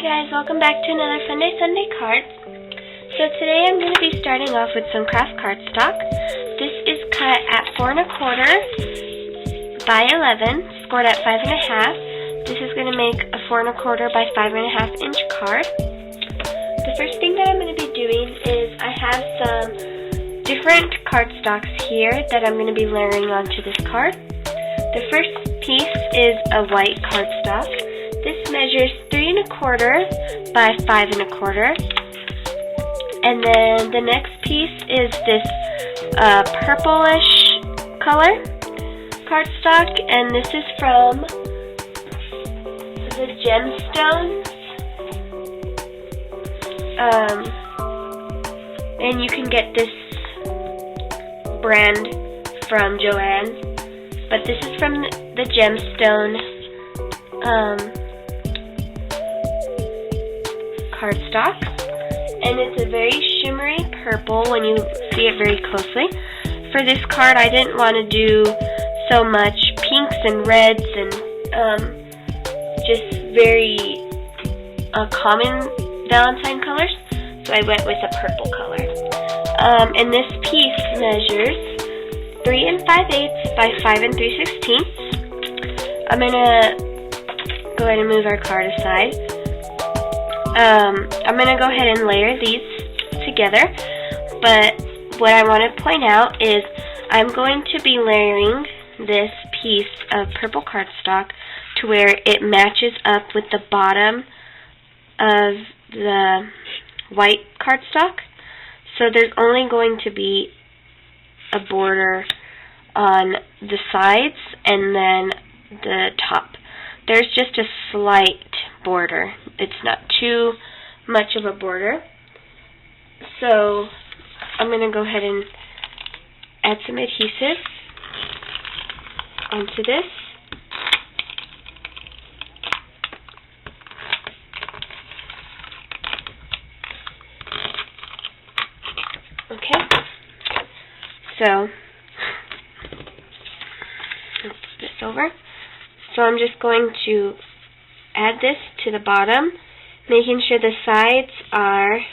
guys, welcome back to another Funday Sunday card. So today I'm going to be starting off with some craft cardstock. This is cut at 4 1/4 by 11, scored at 5 1/2. This is going to make a 4 1/4 by 5 1/2 inch card. The first thing that I'm going to be doing is I have some different cardstocks here that I'm going to be layering onto this card. The first piece is a white cardstock. This measures 3 1/4 by 5 1/4. And then the next piece is this purplish color cardstock, and this is from the Gemstones. And you can get this brand from Joann's, but this is from the Gemstone cardstock, and it's a very shimmery purple when you see it very closely. For this card, I didn't want to do so much pinks and reds and just very common Valentine colors, so I went with a purple color. And this piece measures 3 5/8 by 5 3/16. I'm gonna go ahead and move our card aside. I'm going to go ahead and layer these together, but what I want to point out is I'm going to be layering this piece of purple cardstock to where it matches up with the bottom of the white cardstock. So there's only going to be a border on the sides and then the top. There's just a slight border. It's not too much of a border. So I'm going to go ahead and add some adhesive onto this. Okay. So let's put this over. So I'm just going to add this to the bottom, making sure the sides are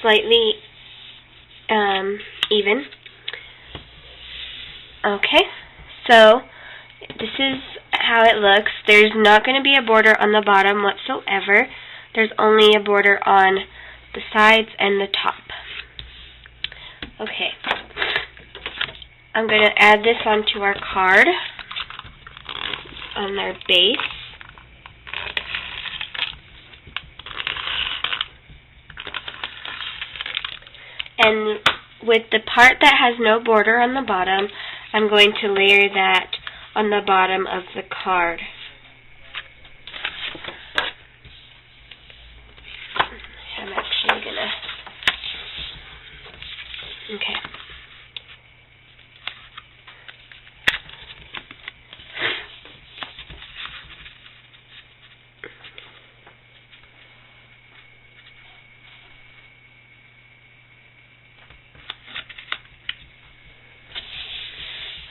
slightly even. Okay, so this is how it looks. There's not going to be a border on the bottom whatsoever. There's only a border on the sides and the top. Okay, I'm going to add this onto our card on their base. And with the part that has no border on the bottom, I'm going to layer that on the bottom of the card. I'm actually gonna... Okay.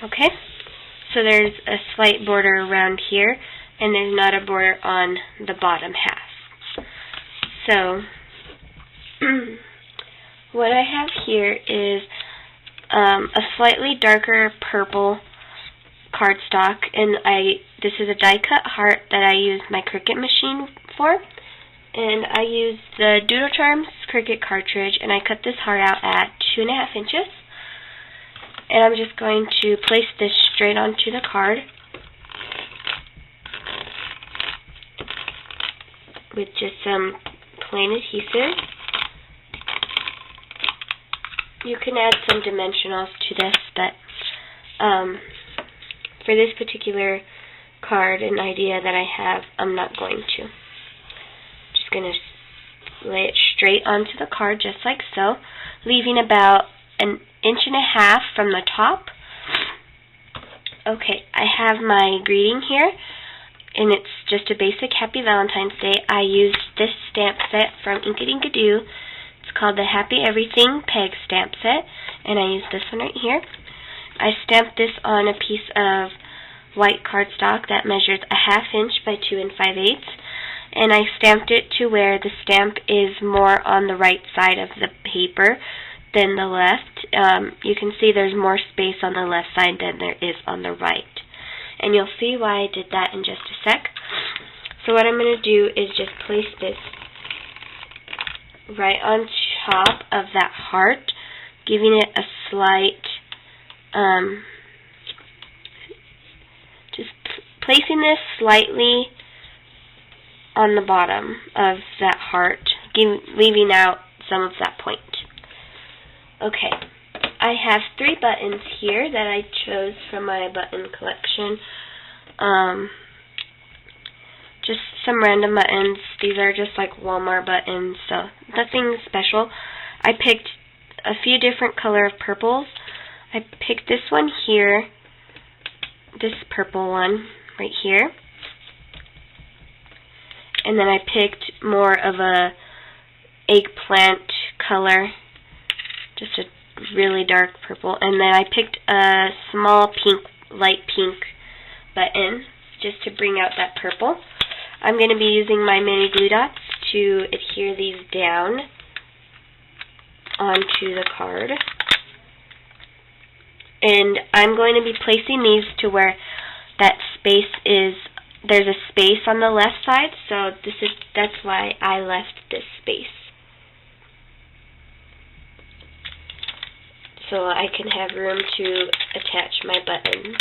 Okay, so there's a slight border around here, and there's not a border on the bottom half. So, what I have here is a slightly darker purple cardstock, and this is a die-cut heart that I used my Cricut machine for, and I used the Doodle Charms Cricut cartridge, and I cut this heart out at 2 1/2 inches. And I'm just going to place this straight onto the card with just some plain adhesive. You can add some dimensionals to this, but for this particular card and idea that I have, I'm not going to. Just going to lay it straight onto the card just like so, leaving about an 1.5 inches from the top. Okay, I have my greeting here, and it's just a basic Happy Valentine's Day. I used this stamp set from Inkadoo. It's called the Happy Everything Peg Stamp Set, and I used this one right here. I stamped this on a piece of white cardstock that measures a 1/2 inch by 2 5/8, and I stamped it to where the stamp is more on the right side of the paper than the left. You can see there's more space on the left side than there is on the right, and you'll see why I did that in just a sec. So what I'm going to do is just place this right on top of that heart, giving it a slight, just placing this slightly on the bottom of that heart, leaving out some of that point. Okay, I have 3 buttons here that I chose from my button collection. Just some random buttons. These are just like Walmart buttons, so nothing special. I picked a few different color of purples. I picked this one here, this purple one right here, and then I picked more of a eggplant color, just a really dark purple, and then I picked a small pink, light pink button just to bring out that purple. I'm going to be using my mini glue dots to adhere these down onto the card. And I'm going to be placing these to where that space is, there's a space on the left side, so that's why I left this space. So I can have room to attach my buttons.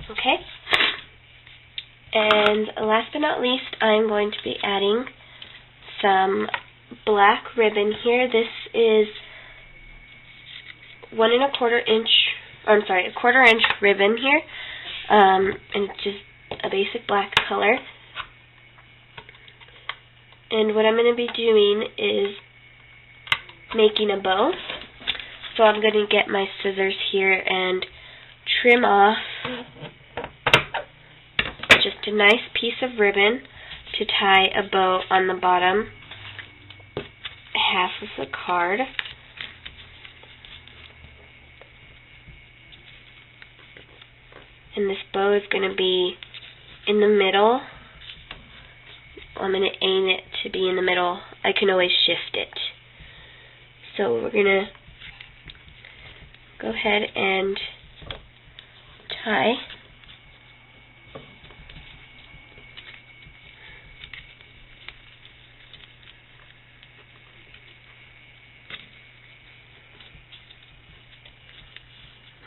Okay, and last but not least, I'm going to be adding some black ribbon here. This is 1 1/4 inch, or I'm sorry, a 1/4 inch ribbon here, and it's just a basic black color. And what I'm going to be doing is making a bow. So I'm going to get my scissors here and trim off just a nice piece of ribbon to tie a bow on the bottom half of the card. And this bow is going to be in the middle. I'm going to aim it to be in the middle. I can always shift it. So we're going to go ahead and tie.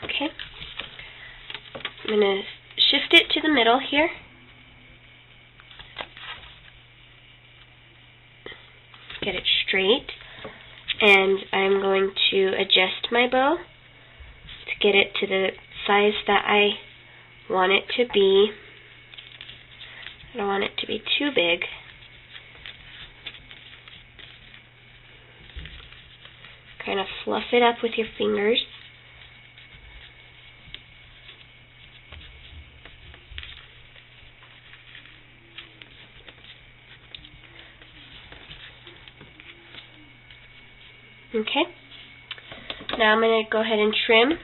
Okay. I'm going to shift it to the middle here. Get it straight. And I'm going to adjust my bow to get it to the size that I want it to be. I don't want it to be too big. Kind of fluff it up with your fingers. Okay. Now I'm going to go ahead and trim,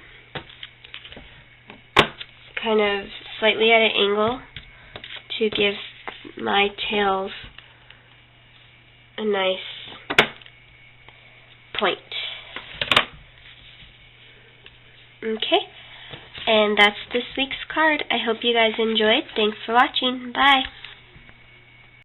kind of slightly at an angle, to give my tails a nice point. Okay, and that's this week's card. I hope you guys enjoyed. Thanks for watching. Bye.